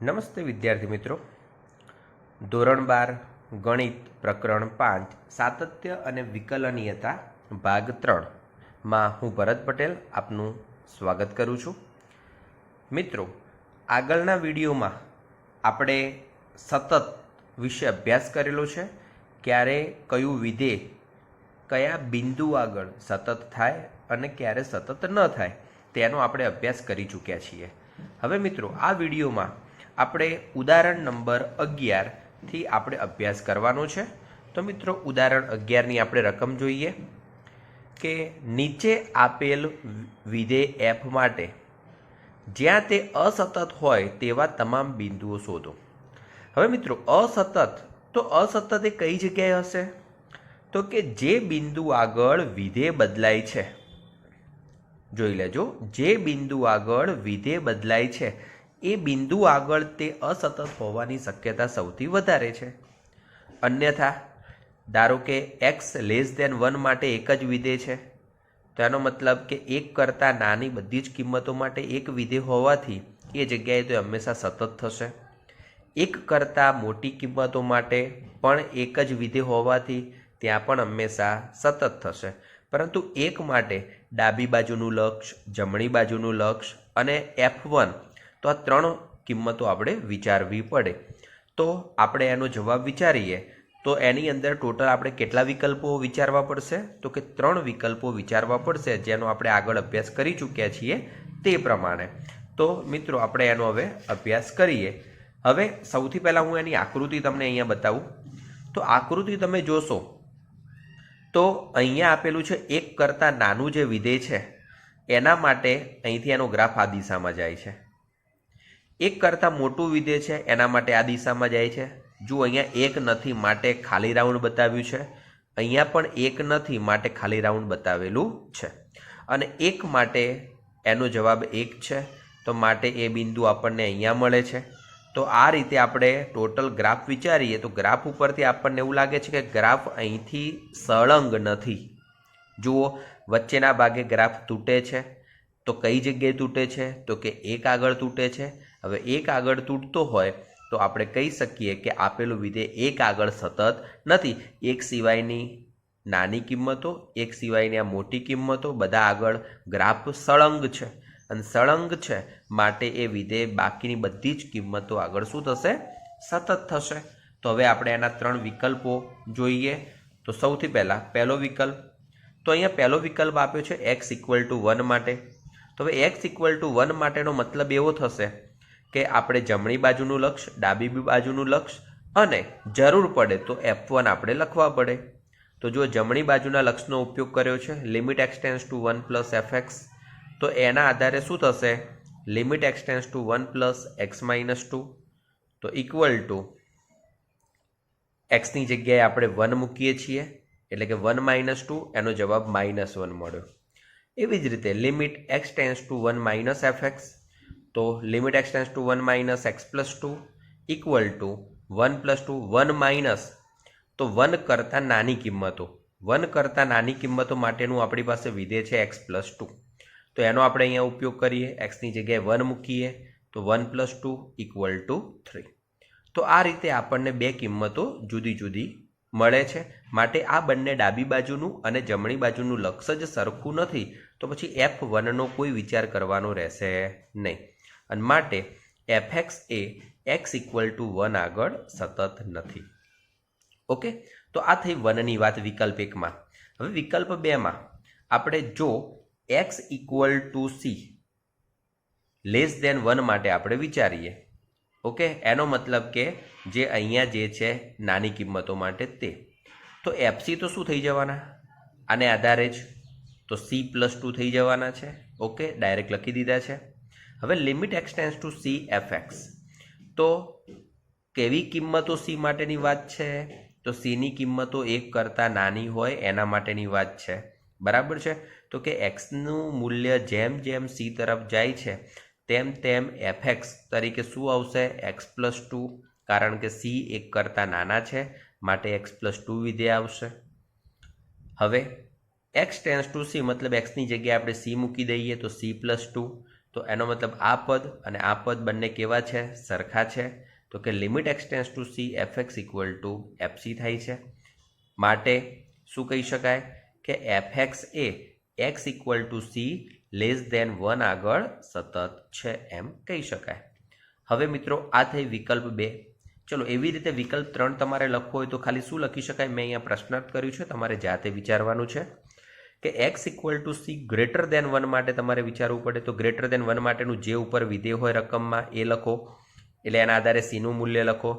નમસ્તે વિદ્યાર્થી મિત્રો. ધોરણ 12 ગણિત પ્રકરણ 5 સાતત્ય અને વિકલનીયતા ભાગ 3માં હું ભરત પટેલ આપનું સ્વાગત કરું છું. મિત્રો, આગળના વિડીયોમાં આપણે સતત વિશે અભ્યાસ કરેલો છે. ક્યારે કયું વિધેય કયા બિંદુ આગળ સતત થાય અને ક્યારે સતત ન થાય તેનો આપણે અભ્યાસ કરી ચૂક્યા છીએ. હવે મિત્રો, આ વિડીયોમાં આપણે ઉદાહરણ નંબર 11થી આપણે અભ્યાસ કરવાનો છે. તો મિત્રો, ઉદાહરણ 11ની આપણે રકમ જોઈએ કે નીચે આપેલ વિધેય f માટે જ્યાં તે અસતત હોય તેવા તમામ બિંદુઓ શોધો. હવે મિત્રો, અસતત એ કઈ જગ્યાએ હશે? તો કે જે બિંદુ આગળ વિધેય બદલાય છે, જોઈ લેજો, જે બિંદુ આગળ વિધેય બદલાય છે એ બિંદુ આગળ તે અસતત હોવાની શક્યતા સૌથી વધારે છે. અન્યથા ધારો કે x<1 માટે એક જ વિધેય છે, તો એનો મતલબ કે 1 કરતાં નાની બધી જ કિંમતો માટે એક વિધેય હોવાથી એ જગ્યાએ તો હંમેશા સતત થશે. 1 કરતાં મોટી કિંમતો માટે પણ એક જ વિધેય હોવાથી ત્યાં પણ હંમેશા સતત થશે. પરંતુ 1 માટે ડાબી બાજુનું લક્ષ, જમણી બાજુનું લક્ષ અને f1, તો આ 3 કિંમતો આપણે વિચારવી પડે. તો આપણે એનો જવાબ વિચારીએ તો એની અંદર ટોટલ આપણે કેટલા વિકલ્પો વિચારવા પડશે? તો કે 3 વિકલ્પો વિચારવા પડશે, જેનો આપણે આગળ અભ્યાસ કરી ચૂક્યા છીએ તે પ્રમાણે. તો મિત્રો, આપણે એનો હવે અભ્યાસ કરીએ. હવે સૌથી પહેલાં હું એની આકૃતિ તમને અહીંયા બતાવું. તો આકૃતિ તમે જોશો તો અહીંયા આપેલું છે 1 કરતાં નાનું જે વિધેય છે એના માટે અહીંથી એનો ગ્રાફ આ દિશામાં જાય છે. 1 કરતાં મોટું વિધેય છે એના માટે આ દિશામાં જાય છે. જો અહીંયા 1 નથી માટે ખાલી રાઉન્ડ બતાવ્યું છે, અહીંયા પણ 1 નથી માટે ખાલી રાઉન્ડ બતાવેલું છે. અને 1 માટે એનો જવાબ 1 છે, તો માટે એ બિંદુ આપણને અહીંયા મળે છે. તો આ રીતે આપણે ટોટલ ગ્રાફ વિચારીએ તો ગ્રાફ ઉપરથી આપણને એવું લાગે છે કે ગ્રાફ અહીંથી સળંગ નથી. જુઓ, વચ્ચેના ભાગે ગ્રાફ તૂટે છે. તો કઈ જગ્યાએ તૂટે છે? તો કે 1 આગળ તૂટે છે. હવે 1 આગળ તૂટતો હોય તો આપણે કહી શકીએ કે આપેલું વિધેય 1 આગળ સતત નથી. 1 સિવાયની નાની કિંમતો, 1 સિવાયની આ મોટી કિંમતો બધા આગળ ગ્રાફ સળંગ છે. અને સળંગ છે માટે એ વિધેય બાકીની બધી જ કિંમતો આગળ શું થશે? સતત થશે. તો હવે આપણે એના 3 વિકલ્પો જોઈએ. તો સૌથી પહેલાં પહેલો વિકલ્પ, તો અહીંયા પહેલો વિકલ્પ આપ્યો છે x=1 માટે. તો હવે x=1 માટેનો મતલબ એવો થશે કે આપણે જમણી બાજુનું લક્ષ, ડાબી બાજુનું લક્ષ અને જરૂર પડે તો f1 આપણે લખવા પડે. તો જો જમણી બાજુના લક્ષનો ઉપયોગ કર્યો છે, lim(x→1 + fx), તો એના આધારે શું થશે? lim(x→1 + x - 2), તો ઇક્વલ ટુ x ની જગ્યાએ આપણે 1 મૂકીએ છીએ, એટલે કે 1 - 2, એનો જવાબ -1 મળ્યો. એવી જ રીતે lim(x→1 - fx), તો lim(x→1 - x + 2) equal to 1 + 2, 1 minus, તો 1 કરતાં નાની કિંમતો, 1 કરતાં નાની કિંમતો માટેનું આપણી પાસે વિધેય છે x + 2. તો એનો આપણે અહીંયા ઉપયોગ કરીએ, x ની જગ્યાએ 1 મૂકીએ તો 1 + 2 = 3. તો આ રીતે આપણને બે કિંમતો જુદી જુદી મળે છે. માટે આ બંને ડાબી બાજુનું અને જમણી બાજુનું લક્ષ જ સરખું નથી, તો પછી f1નો કોઈ વિચાર કરવાનો રહેશે નહીં. અને માટે fx એ x=1 આગળ સતત નથી. ઓકે, તો આ થઈ 1ની વાત વિકલ્પ 1માં. હવે વિકલ્પ 2માં આપણે જો x=c <1 માટે આપણે વિચારીએ. ઓકે, એનો મતલબ કે જે અહીંયા જે છે નાની કિંમતો માટે તે, તો fc તો શું થઈ જવાના? આને આધારે જ તો c + 2 થઈ જવાના છે. ઓકે, ડાયરેક્ટ લખી દીધા છે. હવે lim(x→c fx), તો કેવી કિંમતો c માટેની વાત છે? તો c ની કિંમતો 1 કરતાં નાની હોય એના માટેની વાત છે. બરાબર છે. તો કે x નું મૂલ્ય જેમ જેમ c તરફ જાય છે તેમ તેમ fx તરીકે શું આવશે? x + 2, કારણ કે c 1 કરતાં નાના છે માટે x + 2 વિધેય આવશે. હવે x → c મતલબ x ની જગ્યાએ આપણે c મૂકી દઈએ તો c + 2, તો એનો મતલબ આ પદ અને આ પદ બંને કેવા છે? સરખા છે. તો કે limit x tends to c f x equal to f c થાય છે. માટે શું કહી શકાય કે એફ એક્સ એ x equal to c less than 1 આગળ સતત છે એમ કહી શકાય. હવે મિત્રો આ થઈ વિકલ્પ 2. ચલો એવી રીતે વિકલ્પ 3 તમારે લખવો હોય તો ખાલી શું લખી શકાય? મેં અહીંયા પ્રશ્નાર્થ કર્યું છે, તમારે જાતે વિચારવાનું છે કે x equal to C greater than 1 માટે તમારે વિચારવું પડે. તો ગ્રેટર દેન 1 માટેનું જે ઉપર વિધેય હોય રકમમાં એ લખો, એટલે એના આધારે સીનું મૂલ્ય લખો.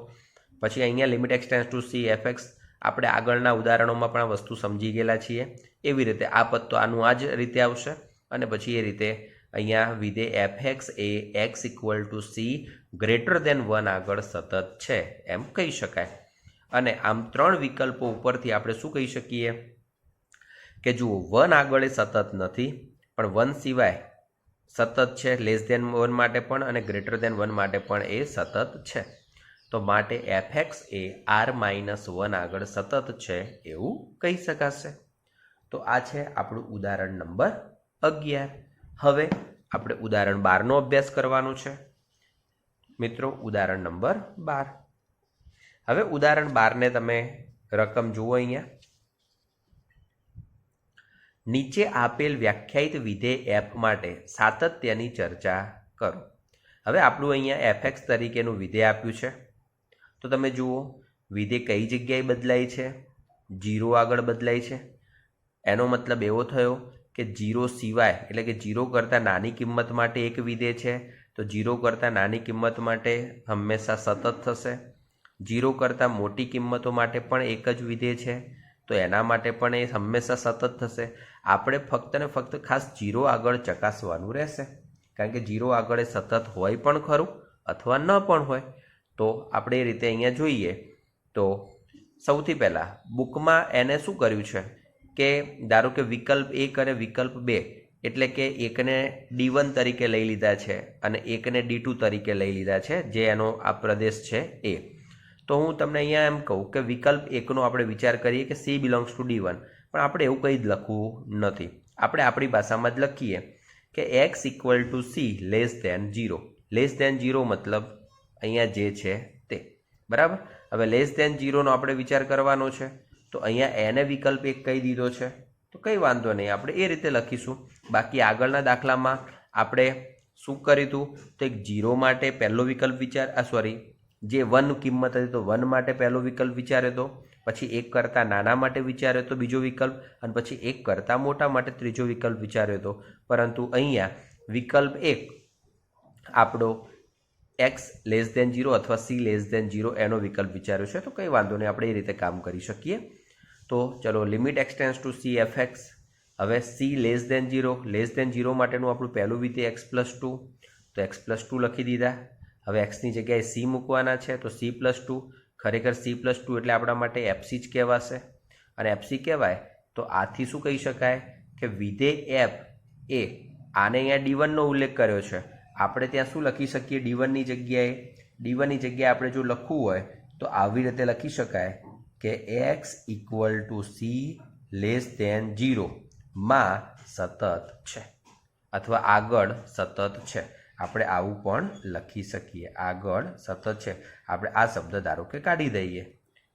પછી અહીંયા limit x tends to c f x આપણે આગળના ઉદાહરણોમાં પણ આ વસ્તુ સમજી ગયેલા છીએ. એવી રીતે આ પદ તો આનું આ જ રીતે આવશે અને પછી એ રીતે અહીંયા વિધેય એફ એક્સ એ x equal to C greater than 1 આગળ સતત છે એમ કહી શકાય. અને આમ 3 વિકલ્પો ઉપરથી આપણે શું કહી શકીએ કે જુઓ 1 આગળ એ સતત નથી, પણ 1 સિવાય સતત છે, લેસ દેન 1 માટે પણ અને ગ્રેટર દેન 1 માટે પણ એ સતત છે. તો માટે એફ એક્સ એ r-1 આગળ સતત છે એવું કહી શકાશે. તો આ છે આપણું ઉદાહરણ નંબર 11. હવે આપણે ઉદાહરણ 12 નો અભ્યાસ કરવાનો છે મિત્રો. ઉદાહરણ નંબર 12. હવે ઉદાહરણ 12 ને તમે રકમ જુઓ અહીંયા. નીચે આપેલ વ્યાખ્યાયિત વિધેય એફ માટે સાતત્યની ચર્ચા કરો. હવે આપણું અહીંયા એફ એક્સ તરીકેનું વિધેય આપ્યું છે. તો તમે જુઓ વિધેય કઈ જગ્યાએ બદલાય છે? 0 આગળ બદલાય છે. એનો મતલબ એવો થયો કે 0 સિવાય એટલે કે 0 કરતાં નાની કિંમત માટે એક વિધેય છે, તો 0 કરતાં નાની કિંમત માટે હંમેશા સતત થશે. 0 કરતાં મોટી કિંમતો માટે પણ એક જ વિધેય છે, તો એના માટે પણ એ હંમેશા સતત થશે. આપણે ફક્ત ને ફક્ત ખાસ 0 આગળ ચકાસવાનું રહેશે, કારણ કે 0 આગળ એ સતત હોય પણ ખરું અથવા ન પણ હોય. તો આપણે એ રીતે અહીંયા જોઈએ તો સૌથી પહેલાં બુકમાં એને શું કર્યું છે કે ધારો કે વિકલ્પ 1 અને વિકલ્પ 2 એટલે કે એકને D1 તરીકે લઈ લીધા છે અને એકને D2 તરીકે લઈ લીધા છે, જે એનો આ પ્રદેશ છે એ. તો હું તમને અહીંયા એમ કહું કે વિકલ્પ 1નો આપણે વિચાર કરીએ કે C બિલોંગ્સ ટુ D1, પણ આપણે એવું કંઈ જ લખવું નથી. આપણે આપણી ભાષામાં જ લખીએ કે x equal to c less than 0. Less than 0 મતલબ અહીંયા જે છે તે, બરાબર. હવે લેસ દેન 0નો આપણે વિચાર કરવાનો છે, તો અહીંયા એને વિકલ્પ 1 કહી દીધો છે, તો કંઈ વાંધો નહીં, આપણે એ રીતે લખીશું. બાકી આગળના દાખલામાં આપણે શું કર્યું હતું તો એક 0 માટે પહેલો વિકલ્પ જે 1 કિંમત હતી તો 1 માટે પહેલો વિકલ્પ વિચાર્યો હતો, પછી 1 કરતાં નાના માટે વિચાર્યો હતો બીજો વિકલ્પ, અને પછી 1 કરતાં મોટા માટે ત્રીજો વિકલ્પ વિચાર્યો હતો. પરંતુ અહીંયા વિકલ્પ 1 આપણો એક્સ લેસ દેન 0 અથવા સી લેસ દેન 0 એનો વિકલ્પ વિચાર્યો છે, તો કંઈ વાંધો નહીં, આપણે એ રીતે કામ કરી શકીએ. તો ચલો limit x tends to c f x. હવે સી લેસ દેન 0 માટેનું આપણું પહેલું વિધેય x+2, તો x+2 લખી દીધા. હવે એક્સની જગ્યાએ સી મૂકવાના છે, તો c+2. ખરેખર c+2 એટલે આપણા માટે એફસી જ કહેવાશે, અને એફસી કહેવાય તો આથી શું કહી શકાય કે વિધેય એફ એ આને અહીંયા D1નો ઉલ્લેખ કર્યો છે, આપણે ત્યાં શું લખી શકીએ D1ની જગ્યાએ આપણે જો લખવું હોય તો આવી રીતે લખી શકાય કે x equal to c less than 0 માં સતત છે અથવા આગળ સતત છે. આપણે આવું પણ લખી શકીએ, આગળ સતત છે. આપણે આ શબ્દ ધારો કે કાઢી દઈએ,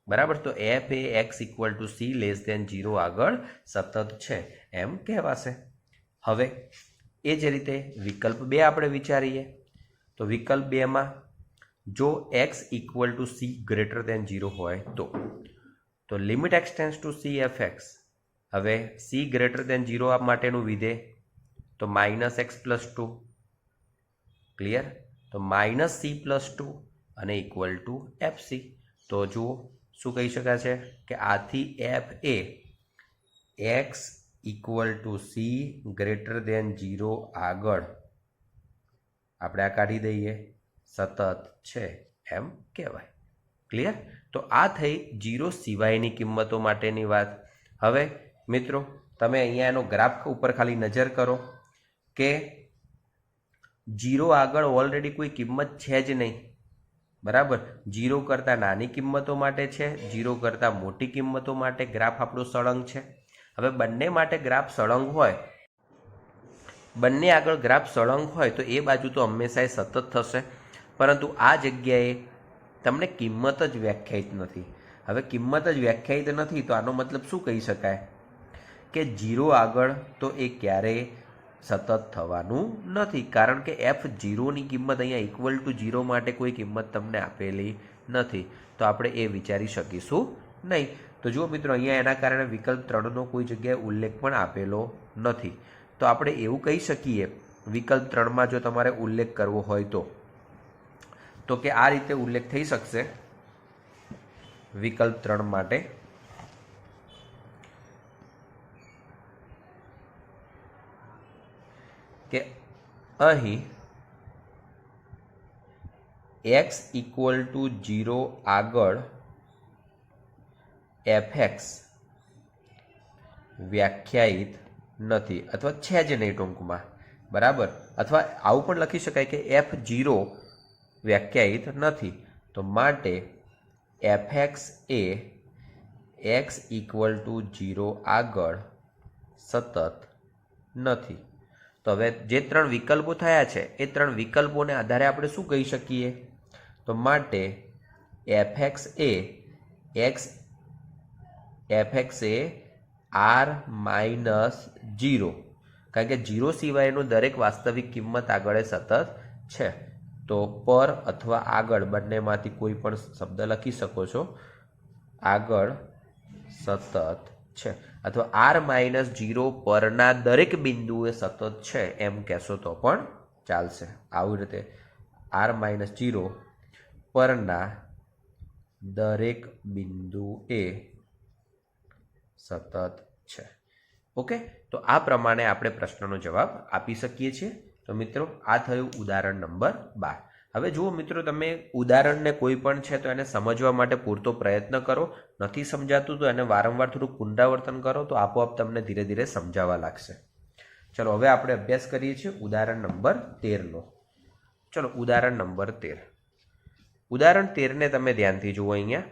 બરાબર. તો એફ એ x equal to c less than 0 આગળ સતત છે એમ કહેવાશે. હવે એ જ રીતે વિકલ્પ 2 આપણે વિચારીએ તો વિકલ્પ 2માં જો x equal to C greater than 0 હોય તો limit x tends to c f x. હવે સી ગ્રેટર દેન 0 માટેનું વિધેય તો -x+2, ક્લિયર. તો -c+2 અને ઇક્વલ ટુ એફસી. તો જુઓ શું કહી શકાય છે કે આથી એફ એ x equal to C greater than 0 આગળ આપણે આ કાઢી દઈએ સતત છે એમ કહેવાય. ક્લિયર. તો આ થઈ 0 સિવાયની કિંમતો માટેની વાત. હવે મિત્રો તમે અહીંયા એનો ગ્રાફ ઉપર ખાલી નજર કરો કે 0 આગળ ઓલરેડી કોઈ કિંમત છે જ નહીં, બરાબર. 0 કરતાં નાની કિંમતો માટે છે, 0 કરતાં મોટી કિંમતો માટે ગ્રાફ આપણો સળંગ છે. હવે બંને માટે ગ્રાફ સળંગ હોય બંને આગળ ગ્રાફ સળંગ હોય તો એ બાજુ તો હંમેશા સતત થશે, પરંતુ આ જગ્યાએ તમને કિંમત જ વ્યાખ્યાયિત નથી. હવે કિંમત જ વ્યાખ્યાયિત નથી તો આનો મતલબ શું કહી શકાય કે 0 આગળ તો એ ક્યારેય સતત થવાનું નથી, કારણ કે f0ની કિંમત અહીંયા ઇક્વલ ટુ 0 માટે કોઈ કિંમત તમને આપેલી નથી, તો આપણે એ વિચારી શકીશું નહીં. તો જુઓ મિત્રો, અહીંયા એના કારણે વિકલ્પ 3નો કોઈ જગ્યાએ ઉલ્લેખ પણ આપેલો નથી. તો આપણે એવું કહી શકીએ વિકલ્પ 3માં જો તમારે ઉલ્લેખ કરવો હોય તો કે આ રીતે ઉલ્લેખ થઈ શકશે વિકલ્પ 3 માટે કે અહીં x ઇક્વલ ટુ 0 આગળ fx વ્યાખ્યાયિત નથી, અથવા છે જ નહીં ટૂંકમાં, બરાબર. અથવા આવું પણ લખી શકાય કે f0 વ્યાખ્યાયિત નથી, તો માટે fx એ x ઇક્વલ ટુ 0 આગળ સતત નથી. તો હવે જે 3 વિકલ્પો થયા છે એ 3 વિકલ્પોને આધારે આપણે શું કહી શકીએ, તો માટે fx એ r માઇનસ 0, કારણ કે 0 સિવાયનું દરેક વાસ્તવિક કિંમત આગળ સતત છે. તો પર અથવા આગળ બંનેમાંથી કોઈ પણ શબ્દ લખી શકો છો, આગળ સતત છે, અથવા r માઇનસ 0 પરના દરેક બિંદુએ સતત છે એમ કહેશો તો પણ ચાલશે. આવી રીતે r માઇનસ 0 પરના દરેક બિંદુએ સતત છે. ઓકે, તો આ પ્રમાણે આપણે પ્રશ્નનો જવાબ આપી શકીએ છીએ. તો મિત્રો, આ થયું ઉદાહરણ નંબર 12. હવે જુઓ મિત્રો, તમે ઉદાહરણને કોઈ પણ છે તો એને સમજવા માટે પૂરતો પ્રયત્ન કરો. નથી સમજાતું તો એને વારંવાર થોડું પુનરાવર્તન કરો, તો આપોઆપ તમને ધીરે ધીરે સમજાવવા લાગશે. ચલો, હવે આપણે અભ્યાસ કરીએ છીએ ઉદાહરણ નંબર 13નો. ચલો, ઉદાહરણ નંબર 13. ઉદાહરણ 13ને તમે ધ્યાનથી જુઓ અહીંયા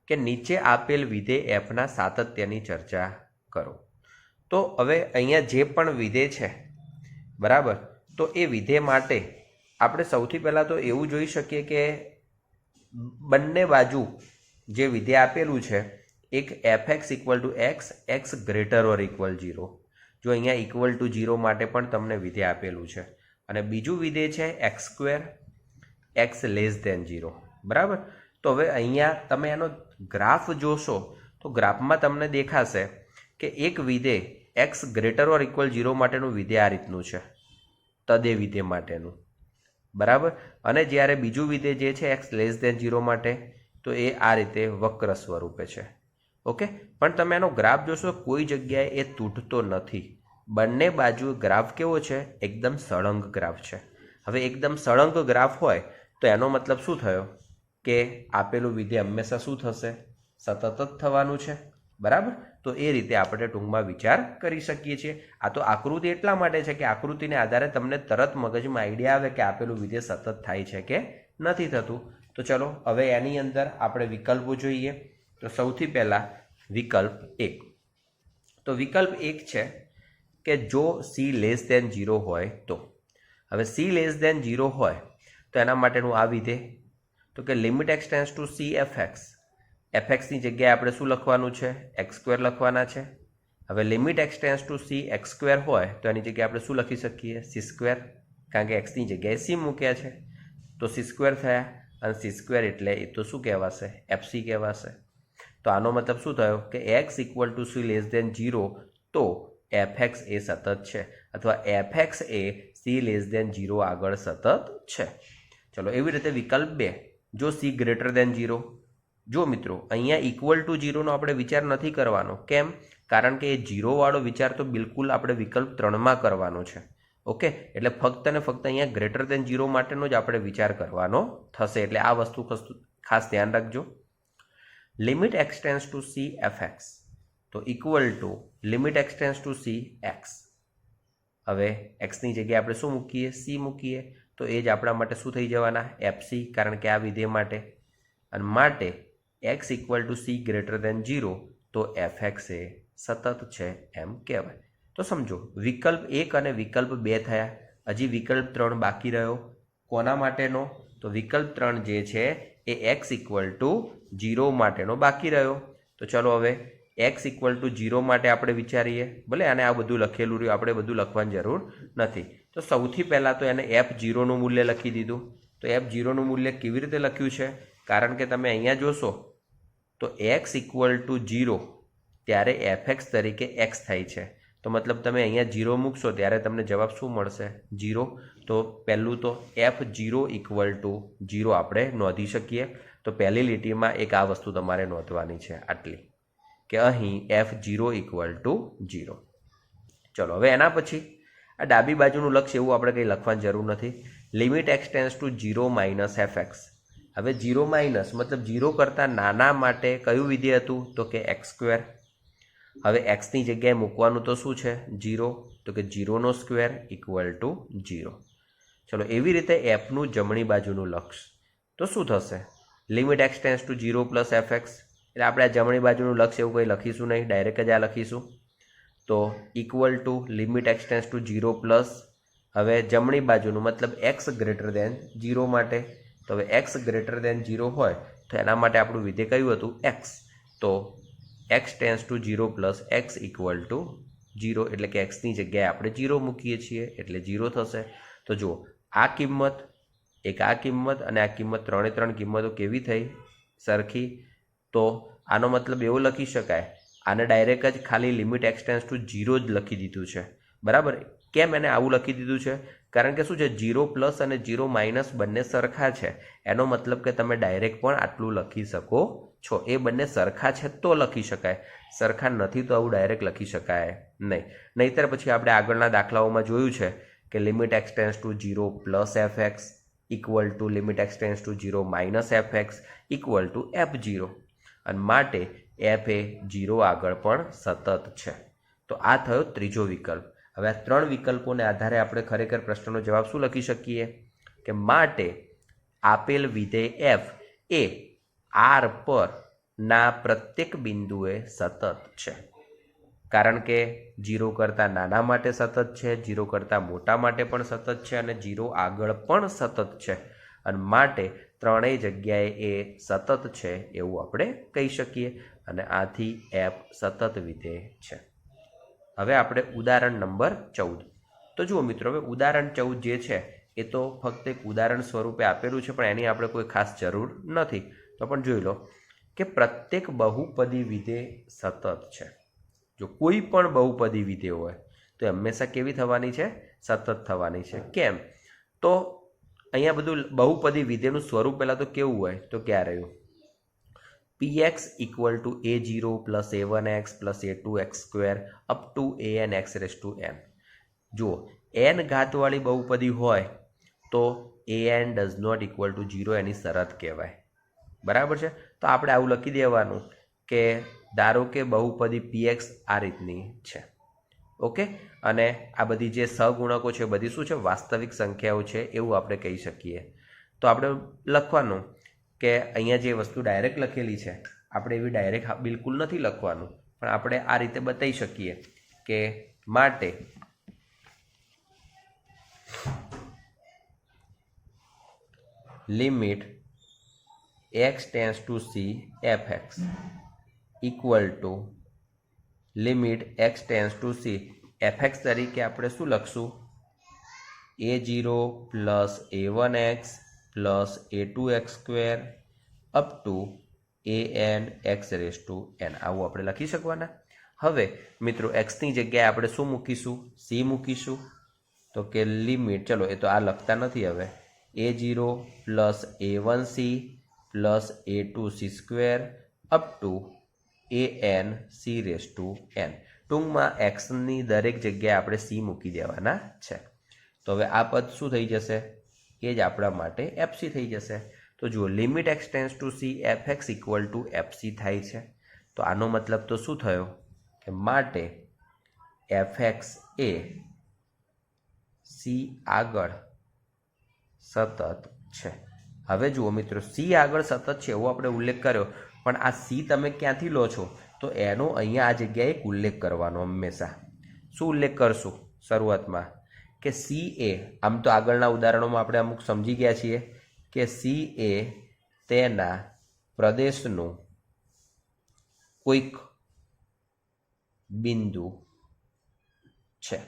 કે નીચે આપેલ વિધેય fના સાતત્યની ચર્ચા કરો. તો હવે અહીંયા જે પણ વિધેય છે, બરાબર, તો એ વિધેય માટે આપણે સૌથી પહેલાં તો એવું જોઈ શકીએ કે બંને બાજુ જે વિધેય આપેલું છે, એક fx equal to x greater or equal 0. જો અહીંયા ઇક્વલ ટુ 0 માટે પણ તમને વિધેય આપેલું છે, અને બીજું વિધેય છે x² x લેસ ધેન 0, બરાબર. તો હવે અહીંયા તમે એનો ગ્રાફ જોશો તો ગ્રાફમાં તમને દેખાશે કે એક વિધેય x ગ્રેટર ઓર ઇક્વલ 0 માટેનું વિધેય આ રીતનું છે, તદે વિધેય માટેનું, બરાબર. અને જ્યારે બીજું વિધેય જે છે x લેસ ધેન 0 માટે, તો એ આ રીતે વક્ર સ્વરૂપે છે. ઓકે, પણ તમે એનો ગ્રાફ જોશો કોઈ જગ્યાએ એ તૂટતો નથી. બંને બાજુ ગ્રાફ કેવો છે? એકદમ સળંગ ગ્રાફ છે. હવે એકદમ સળંગ ગ્રાફ હોય તો એનો મતલબ શું થયો કે આપેલું વિધેય હંમેશા શું થશે? સતત જ થવાનું છે, બરાબર. તો એ રીતે આપણે ટૂંકમાં વિચાર કરી શકીએ છીએ. આ તો આકૃતિ એટલા માટે છે કે આકૃતિને આધારે તમને તરત મગજમાં આઈડિયા આવે કે આપેલું વિધેય સતત થાય છે કે નથી થતું. તો ચલો, હવે એની અંદર આપણે વિકલ્પો જોઈએ. તો સૌથી પહેલાં વિકલ્પ 1. તો વિકલ્પ 1 છે કે જો c લેસ ધેન 0 હોય તો. હવે c લેસ ધેન 0 હોય તો એના માટેનું આ વિધેય, તો કે limit x tense two c fx. fxની જગ્યાએ આપણે શું લખવાનું છે? x² લખવાના છે. હવે limit x tense two c x² હોય તો એની જગ્યાએ આપણે શું લખી શકીએ? c², કારણ કે xની જગ્યાએ c મૂક્યા છે, તો c² થયા. અને c² એટલે એ તો શું કહેવાશે? fc કહેવાશે. તો આનો મતલબ શું થયો કે x equal to c less than 0 તો fx એ સતત છે, અથવા fx એ c લેસ ધેન 0 આગળ સતત છે. ચલો, એવી રીતે વિકલ્પ 2, જો c ગ્રેટર ધેન 0. જો મિત્રો, અહીંયા ઇક્વલ ટુ 0નો આપણે વિચાર નથી કરવાનો. કેમ? કારણ કે એ 0 વાળો વિચાર તો બિલકુલ આપણે વિકલ્પ 3માં કરવાનો છે. ઓકે, એટલે ફક્ત ને ફક્ત અહીંયા ગ્રેટર ધેન 0 માટેનો જ આપણે વિચાર કરવાનો થશે. એટલે આ વસ્તુ ખાસ ધ્યાન રાખજો. Limit x tense two c fx તો equal to limit x tense two c x. હવે xની જગ્યાએ આપણે શું મૂકીએ? c મૂકીએ, તો એ જ આપણા માટે શું થઈ જવાના? fc, કારણ કે આ વિધેય માટે. અને માટે x equal to c greater than 0 તો fx એ સતત છે એમ કહેવાય. તો સમજો વિકલ્પ 1 અને વિકલ્પ 2 થયા, હજી વિકલ્પ 3 બાકી રહ્યો. કોના માટેનો? તો વિકલ્પ 3 જે છે એ x = 0 માટેનો બાકી રહ્યો. તો ચલો હવે x = 0 માટે આપણે વિચારીએ. ભલે આને આ બધું લખેલું રહ્યું, આપણે બધું લખવાની જરૂર નથી. તો સૌથી પહેલાં તો એને f0નું મૂલ્ય લખી દીધું. તો f0નું મૂલ્ય કેવી રીતે લખ્યું છે? કારણ કે તમે અહીંયા જોશો તો x = 0 ત્યારે fx તરીકે x થાય છે. તો મતલબ તમે અહીંયા 0 મૂકશો ત્યારે તમને જવાબ શું મળશે? 0. તો પહેલું તો f0 = 0 આપણે નોંધી શકીએ. તો પહેલી લીટીમાં એક આ વસ્તુ તમારે નોંધવાની છે, આટલી, કે અહીં f0 = 0. ચલો હવે એના પછી આ ડાબી બાજુનું લક્ષ એવું આપણે કંઈ લખવાની જરૂર નથી. Limit x → 0 - fx. હવે 0 માઇનસ મતલબ 0 કરતાં નાના માટે કયું વિધેય હતું? તો કે x². હવે xની જગ્યાએ મૂકવાનું તો શું છે? 0. તો કે 0² = 0. ચલો એવી રીતે fનું જમણી બાજુનું લક્ષ તો શું થશે? Limit x → 0 + fx. એટલે આપણે આ જમણી બાજુનું લક્ષ એવું કંઈ લખીશું નહીં, ડાયરેક્ટ જ આ લખીશું. તો = લિમિટ x → 0 પ્લસ હવે જમણી બાજુનું મતલબ x > 0 માટે. તો હવે x > 0 હોય તો એના માટે આપણું વિધેય કયું હતું? x. તો x → 0 + x = 0 એટલે કે xની જગ્યાએ આપણે 0 મૂકીએ છીએ એટલે 0 થશે. તો જુઓ આ કિંમત, એક આ કિંમત અને આ કિંમત, ત્રણે કિંમતો કેવી થઈ? સરખી. તો આનો મતલબ એવો લખી શકાય, આને ડાયરેક્ટ જ ખાલી લિમિટ x → 0 જ લખી દીધું છે. બરાબર. કેમ એને આવું લખી દીધું છે? કારણ કે શું છે, 0+ અને 0- બંને સરખા છે. એનો મતલબ કે તમે ડાયરેક્ટ પણ આટલું લખી શકો છો. એ બંને સરખા છે તો લખી શકાય, સરખા નથી તો આવું ડાયરેક્ટ લખી શકાય નહીં. નહીંતર પછી આપણે આગળના દાખલાઓમાં જોયું છે કે limit x → 0 + fx = limit x → 0 - fx = f0. અને માટે f એ 0 આગળ પણ સતત છે. તો આ થયો ત્રીજો વિકલ્પ. હવે આ 3 વિકલ્પોને આધારે આપણે ખરેખર પ્રશ્નનો જવાબ શું લખી શકીએ? કે માટે આપેલ વિધેય f એ r પર ના પ્રત્યેક બિંદુએ સતત છે. કારણ કે 0 કરતાં નાના માટે સતત છે, 0 કરતાં મોટા માટે પણ સતત છે અને 0 આગળ પણ સતત છે. અને માટે ત્રણેય જગ્યાએ એ સતત છે એવું આપણે કહી શકીએ. અને આથી f સતત વિધેય છે. હવે આપણે ઉદાહરણ નંબર 14. તો જુઓ મિત્રો, હવે ઉદાહરણ 14 જે છે એ તો ફક્ત એક ઉદાહરણ સ્વરૂપે આપેલું છે, પણ એની આપણે કોઈ ખાસ જરૂર નથી. તો પણ જોઈ લો કે પ્રત્યેક બહુપદી વિધેય સતત છે. જો કોઈ પણ બહુપદી વિધેય હોય તો હંમેશા કેવી થવાની છે? સતત થવાની છે. કેમ? તો અહીંયા બધું બહુપદી વિધેયનું સ્વરૂપ પહેલાં તો કેવું હોય? તો ક્યાં રહ્યું? px = a0 + a1x + a2x² up to anx⁻n. જુઓ, n ઘાતવાળી બહુપદી હોય તો an ≠ 0 એની શરત કહેવાય. બરાબર છે. તો આપણે આવું લખી દેવાનું કે ધારો કે બહુપદી px આ રીતની છે. ઓકે. અને આ બધી જે સહગુણકો છે બધી શું છે? વાસ્તવિક સંખ્યાઓ છે એવું આપણે કહી શકીએ. તો આપણે લખવાનું કે અહીંયા જે વસ્તુ ડાયરેક્ટ લખેલી છે આપણે એવી ડાયરેક્ટ બિલકુલ નથી લખવાનું, પણ આપણે આ રીતે બતાવી શકીએ કે માટે limit x → c fx = limit x → c fx તરીકે આપણે શું લખશું? a0 + a1x + a2x² up to anx⁻n. આવું આપણે લખી શકવાના. હવે મિત્રો xની જગ્યાએ આપણે શું મૂકીશું? c મૂકીશું. તો કે લિમિટ, ચલો એ તો આ લખતા નથી હવે, a0 + a1c + a2c² up to anc⁻n. ટૂંકમાં xની દરેક જગ્યાએ આપણે c મૂકી દેવાના છે. તો હવે આ પદ શું થઈ જશે? એ જ આપણા માટે fc થઈ જશે. તો જુઓ, limit x → c fx = fc થાય છે. તો આનો મતલબ તો શું થયો? કે માટે fx એ c આગળ સતત છે. હવે જુઓ મિત્રો, c આગળ સતત છે એવો આપણે ઉલ્લેખ કર્યો, પણ આ c તમે ક્યાંથી લો છો? તો એનો અહીંયા આ જગ્યાએ એક ઉલ્લેખ કરવાનો હંમેશા. શું ઉલ્લેખ કરશું શરૂઆતમાં કે સી એ, આમ તો આગળના ઉદાહરણોમાં આપણે અમુક સમજી ગયા છીએ કે સી એ તેના પ્રદેશનું કોઈક બિંદુ છે,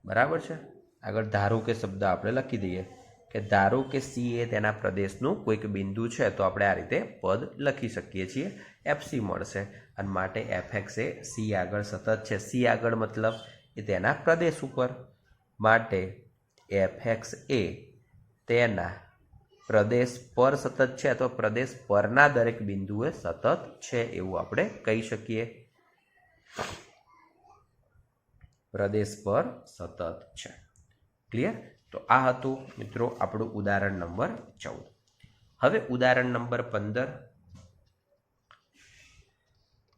બરાબર છે। આગળ ધારો કે શબ્દ આપણે લખી દઈએ કે ધારો કે સી એ તેના પ્રદેશનું કોઈક બિંદુ છે, તો આપણે આ રીતે પદ લખી શકીએ છીએ, એફસી મળશે। અને માટે એફએક્સ એ સી આગળ સતત છે, સી આગળ મતલબ એ તેના પ્રદેશ ઉપર, માટે એફએક્સ એ તેના પ્રદેશ પર સતત છે અથવા પ્રદેશ પરના દરેક બિંદુએ સતત છે એવું આપણે કહી શકીએ। પ્રદેશ પર સતત છે, ક્લિયર। તો આ હતું મિત્રો આપણું ઉદાહરણ નંબર 14। હવે ઉદાહરણ નંબર 15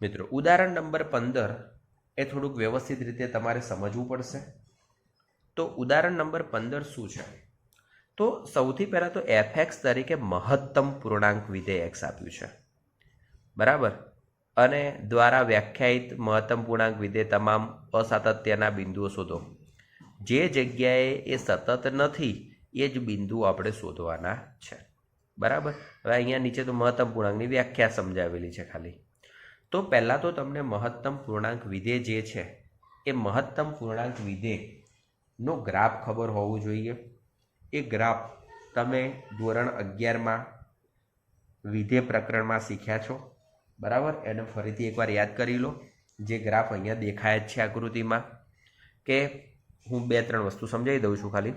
મિત્રો, ઉદાહરણ નંબર 15 એ થોડુંક વ્યવસ્થિત રીતે તમારે સમજવું પડશે। તો ઉદાહરણ નંબર 15 શું છે? તો સૌથી પહેલાં તો એફએક્સ તરીકે મહત્તમ પૂર્ણાંક વિધેય એક્સ આપ્યું છે, બરાબર, અને દ્વારા વ્યાખ્યાયિત મહત્તમ પૂર્ણાંક વિધેય તમામ અસાતત્યના બિંદુઓ શોધો। જે જગ્યાએ એ સતત નથી એ જ બિંદુ આપણે શોધવાના છે, બરાબર। હવે અહીંયા નીચે તો મહત્તમ પૂર્ણાંકની વ્યાખ્યા સમજાવેલી છે ખાલી। તો પહેલાં તો તમને મહત્તમ પૂર્ણાંક વિધેય જે છે એ મહત્તમ પૂર્ણાંક વિધેયનો ગ્રાફ ખબર હોવું જોઈએ। એ ગ્રાફ તમે ધોરણ 11માં વિધેય પ્રકરણમાં શીખ્યા છો, બરાબર। એને ફરીથી એકવાર યાદ કરી લો। જે ગ્રાફ અહીંયા દેખાય જ છે આકૃતિમાં, કે હું 2-3 વસ્તુ સમજાવી દઉં છું ખાલી,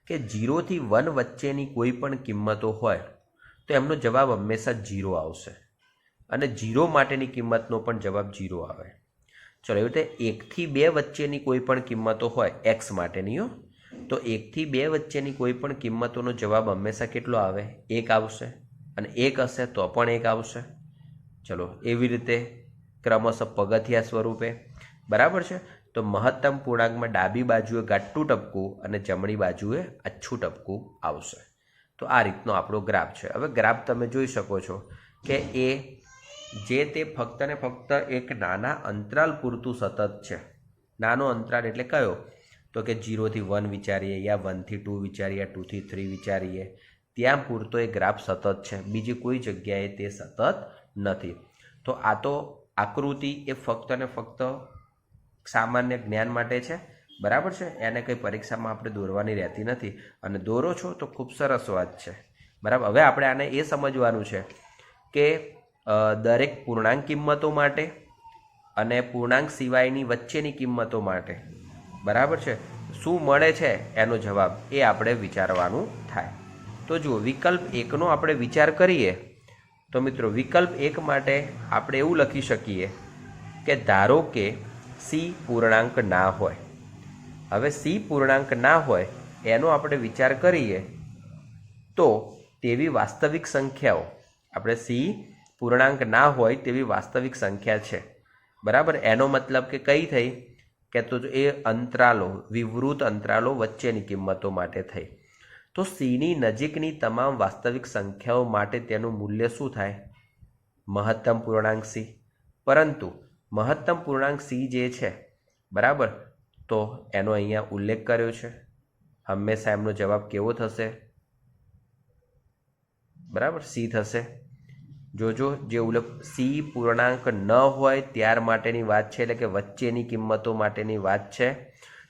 કે 0 થી 1 વચ્ચેની કોઈ પણ કિંમતો હોય તો એમનો જવાબ હંમેશા 0 આવશે, અને 0 માટેની કિંમતનો પણ જવાબ 0 આવે। ચલો, એવી રીતે 1 થી 2 વચ્ચેની કોઈ પણ કિંમતો હોય એક્સ માટેની, તો 1 થી 2 વચ્ચેની કોઈ પણ કિંમતોનો જવાબ હંમેશા કેટલો આવે? 1 આવશે, અને 1 હશે તો પણ 1 આવશે। ચલો, એવી રીતે ક્રમશઃ પગથિયા સ્વરૂપે, બરાબર છે। તો મહત્તમ પૂર્ણાંકમાં ડાબી બાજુએ ઘાટું ટપકું અને જમણી બાજુએ આછું ટપકું આવશે। તો આ રીતનો આપણો ગ્રાફ છે। હવે ગ્રાફ તમે જોઈ શકો છો કે એ જે તે ફક્ત ને ફક્ત એક નાના અંતરાલ પૂરતું સતત છે। નાનો અંતરાલ એટલે કયો? તો કે 0 થી 1 વિચારીએ, યા 1 થી 2 વિચારીએ, 2 થી 3 વિચારીએ, ત્યાં પૂરતો એ ગ્રાફ સતત છે, બીજી કોઈ જગ્યાએ તે સતત નથી। તો આ તો આકૃતિ એ ફક્ત ને ફક્ત સામાન્ય જ્ઞાન માટે છે, બરાબર છે। એને કંઈ પરીક્ષામાં આપણે દોરવાની રહેતી નથી, અને દોરો છો તો ખૂબ સરસ વાત છે, બરાબર। હવે આપણે આને એ સમજવાનું છે કે દરેક પૂર્ણાંક કિંમતો માટે અને પૂર્ણાંક સિવાયની વચ્ચેની કિંમતો માટે, બરાબર છે, શું મળે છે એનો જવાબ એ આપણે વિચારવાનું થાય। તો જુઓ, વિકલ્પ 1નો આપણે વિચાર કરીએ તો મિત્રો વિકલ્પ 1 માટે આપણે એવું લખી શકીએ કે ધારો કે સી પૂર્ણાંક ના હોય। હવે સી પૂર્ણાંક ના હોય એનો આપણે વિચાર કરીએ તો તેવી વાસ્તવિક સંખ્યાઓ, આપણે સી પૂર્ણાંક ના હોય તેવી વાસ્તવિક સંખ્યા છે, બરાબર। એનો મતલબ કે કઈ થઈ? કે તો એ અંતરાલો, વિવૃત અંતરાલો વચ્ચેની કિંમતો માટે થઈ। તો સીની નજીકની તમામ વાસ્તવિક સંખ્યાઓ માટે તેનું મૂલ્ય શું થાય? મહત્તમ પૂર્ણાંક સી। પરંતુ મહત્તમ પૂર્ણાંક સી જે છે, બરાબર, તો એનો અહીંયા ઉલ્લેખ કર્યો છે, હંમેશા એમનો જવાબ કેવો થશે? બરાબર, સી થશે। જોજો, જે ઉલ્લેખ સી પૂર્ણાંક ન હોય ત્યાર માટેની વાત છે, એટલે કે વચ્ચેની કિંમતો માટેની વાત છે।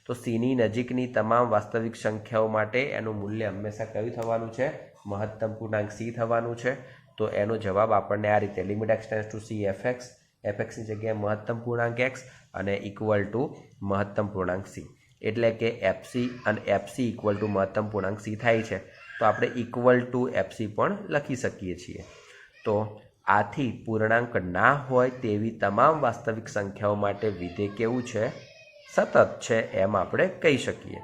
તો સીની નજીકની તમામ વાસ્તવિક સંખ્યાઓ માટે એનું મૂલ્ય હંમેશા કયું થવાનું છે? મહત્તમ પૂર્ણાંક સી થવાનું છે। તો એનો જવાબ આપણને આ રીતે, limit x tends to c f x, એફએક્સની જગ્યાએ મહત્તમ પૂર્ણાંક એક્સ અને ઇક્વલ ટુ મહત્તમ પૂર્ણાંક સી, એટલે કે એફસી અને એફસી ઇક્વલ ટુ મહત્તમ પૂર્ણાંક સી થાય છે। તો આપણે ઇક્વલ ટુ એફસી પણ લખી શકીએ છીએ। તો આથી પૂર્ણાંક ના હોય તેવી તમામ વાસ્તવિક સંખ્યાઓ માટે વિધેય કેવું છે? સતત છે એમ આપણે કહી શકીએ।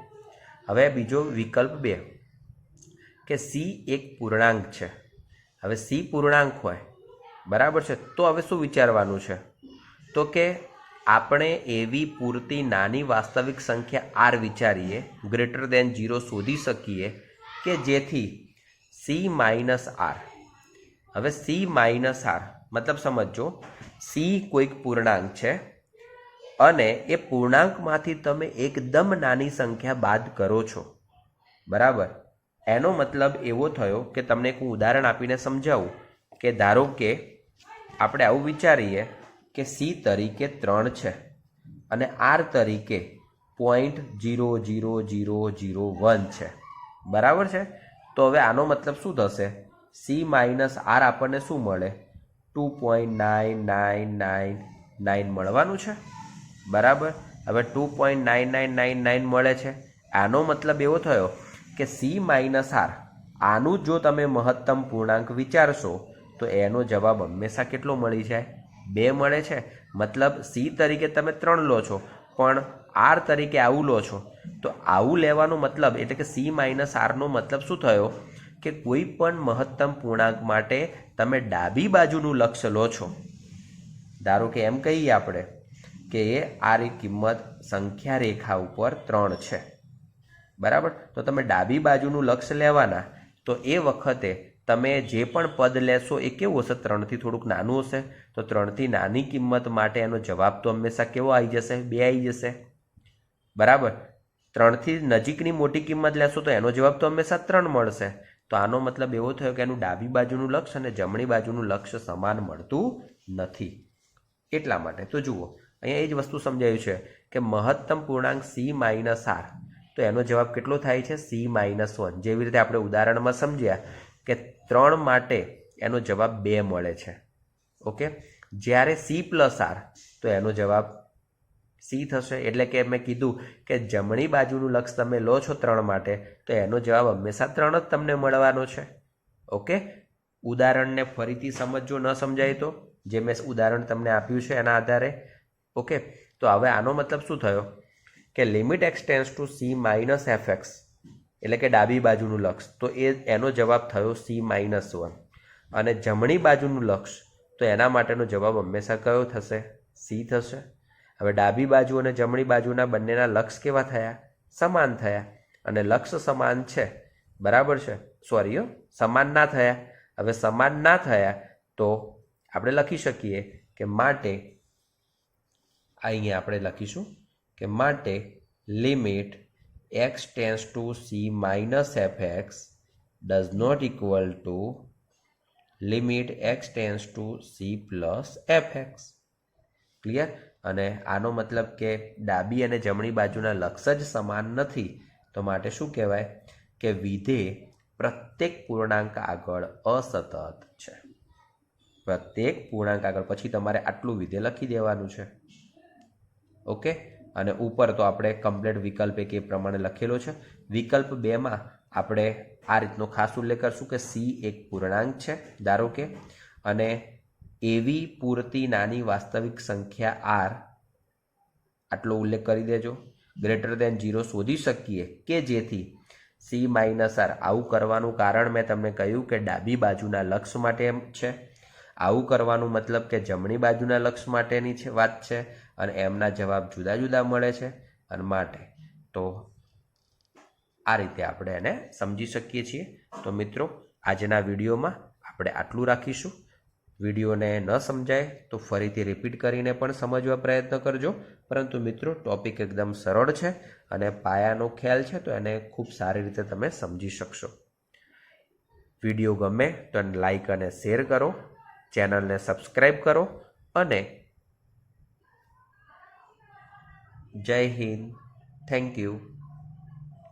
હવે બીજો વિકલ્પ 2 કે સી એક પૂર્ણાંક છે। હવે સી પૂર્ણાંક હોય, બરાબર છે, તો હવે શું વિચારવાનું છે? તો કે આપણે એવી પૂરતી નાની વાસ્તવિક સંખ્યા આર વિચારીએ, ગ્રેટર દેન 0 શોધી શકીએ કે જેથી સી માઇનસ આર। હવે સી માઇનસ આર મતલબ સમજો, સી કોઈક પૂર્ણાંક છે અને એ પૂર્ણાંકમાંથી તમે એકદમ નાની સંખ્યા બાદ કરો છો, બરાબર. એનો મતલબ એવો થયો કે તમને એક હું ઉદાહરણ આપીને સમજાવું કે ધારો કે આપણે આવું વિચારીએ કે સી તરીકે 3 છે અને આર તરીકે 0.00001 છે, બરાબર છે. તો હવે આનો મતલબ શું થશે? સી માઇનસ આર આપણને શું મળે? 2.9999 મળવાનું છે, બરાબર. હવે 2.9999 મળે છે, આનો મતલબ એવો થયો કે સી માઇનસ આર આનું જો તમે મહત્તમ પૂર્ણાંક વિચારશો તો એનો જવાબ હંમેશા કેટલો મળી જાય? 2 મળે છે. મતલબ સી તરીકે તમે 3 લો છો પણ આર તરીકે આવું લો છો, તો આવું લેવાનો મતલબ એટલે કે સી માઇનસ આરનો મતલબ શું થયો કે કોઈ પણ મહત્તમ પૂર્ણાંક માટે તમે ડાબી બાજુનું લક્ષ્ય લો છો. ધારો કે એમ કહીએ આપણે કે આ કિંમત સંખ્યા રેખા ઉપર 3 છે, બરાબર. તો તમે ડાબી બાજુનું લક્ષ્ય લેવાના, તો એ વખતે તમે જે પણ પદ લેશો એ કેવું હશે? 3થી થોડુંક નાનું હશે. તો 3થી નાની કિંમત માટે એનો જવાબ તો હંમેશા કેવો આવી જશે? 2 આવી જશે, બરાબર. 3થી નજીકની મોટી કિંમત લેશો તો એનો જવાબ તો હંમેશા 3 મળશે. તો આનો મતલબ એવો થયો કે એનું ડાબી બાજુનું લક્ષ્ય અને જમણી બાજુનું લક્ષ્ય સમાન મળતું નથી. એટલા માટે તો જુઓ અહીંયા એ જ વસ્તુ સમજાયું છે કે મહત્તમ પૂર્ણાંક સી માઇનસ આર, તો એનો જવાબ કેટલો થાય છે? C minus 1. જેવી રીતે આપણે ઉદાહરણમાં સમજ્યા કે 3 માટે એનો જવાબ 2 મળે છે, ઓકે. જ્યારે સી પ્લસ આર તો એનો જવાબ સી થશે. એટલે કે મેં કીધું કે જમણી બાજુનું લક્ષ તમે લો છો 3 માટે તો એનો જવાબ હંમેશા 3 જ તમને મળવાનો છે, ઓકે. ઉદાહરણને ફરીથી સમજો, ન સમજાય તો જે મેં ઉદાહરણ તમને આપ્યું છે એના આધારે, ઓકે. તો હવે આનો મતલબ શું થયો કે limit x tends to c minus f x એટલે કે ડાબી બાજુનું લક્ષ, તો એનો જવાબ થયો સી માઇનસ 1. અને જમણી બાજુનું લક્ષ, તો એના માટેનો જવાબ હંમેશા કયો થશે? સી થશે. હવે ડાબી બાજુ અને જમણી બાજુના બંનેના લક્ષ કેવા થયા? સમાન થયા. અને લક્ષ સમાન છે, બરાબર છે. સોરી સમાન ના થયા. હવે સમાન ના થયા તો આપણે લખી શકીએ કે માટે અહીંયા આપણે લખીશું કે માટે limit x tends to c minus f x does not equal to limit x tends to c plus f x. Clear? અને આનો મતલબ કે ડાબી અને જમણી બાજુના લક્ષ જ સમાન નથી, તો માટે શું કહેવાય કે વિધેય પ્રત્યેક પૂર્ણાંક આગળ અસતત છે. પ્રત્યેક પૂર્ણાંક આગળ પછી તમારે આટલું વિધેય લખી દેવાનું છે, ઓકે. અને ઉપર તો આપણે કમ્પ્લીટ વિકલ્પ એક એ પ્રમાણે લખેલો છે. વિકલ્પ 2માં આપણે આ રીતનો ખાસ ઉલ્લેખ કરશું કે સી એક પૂર્ણાંક છે ધારો કે, અને એવી પૂરતી નાની વાસ્તવિક સંખ્યા આર, આટલો ઉલ્લેખ કરી દેજો. ગ્રેટર દેન 0 શોધી શકીએ કે જેથી સી માઇનસ આર. આવું કરવાનું કારણ મેં તમને કહ્યું કે ડાબી બાજુના લક્ષ માટે એમ છે. આવું કરવાનું મતલબ કે જમણી બાજુના લક્ષ માટેની છે વાત છે, અને એમના જવાબ જુદા જુદા મળે છે. અને માટે તો આ રીતે આપણે એને સમજી શકીએ છીએ. તો મિત્રો આજના વિડીયોમાં આપણે આટલું રાખીશું. વિડીયોને ન સમજાય તો ફરીથી રિપીટ કરીને પણ સમજવા પ્રયત્ન કરજો. પરંતુ મિત્રો ટોપિક એકદમ સરળ છે અને પાયાનો ખ્યાલ છે, તો એને ખૂબ સારી રીતે તમે સમજી શકશો. વિડીયો ગમે તો એને લાઈક અને શેર કરો, ચેનલને સબસ્ક્રાઈબ કરો, અને જય હિન્દ. Thank you.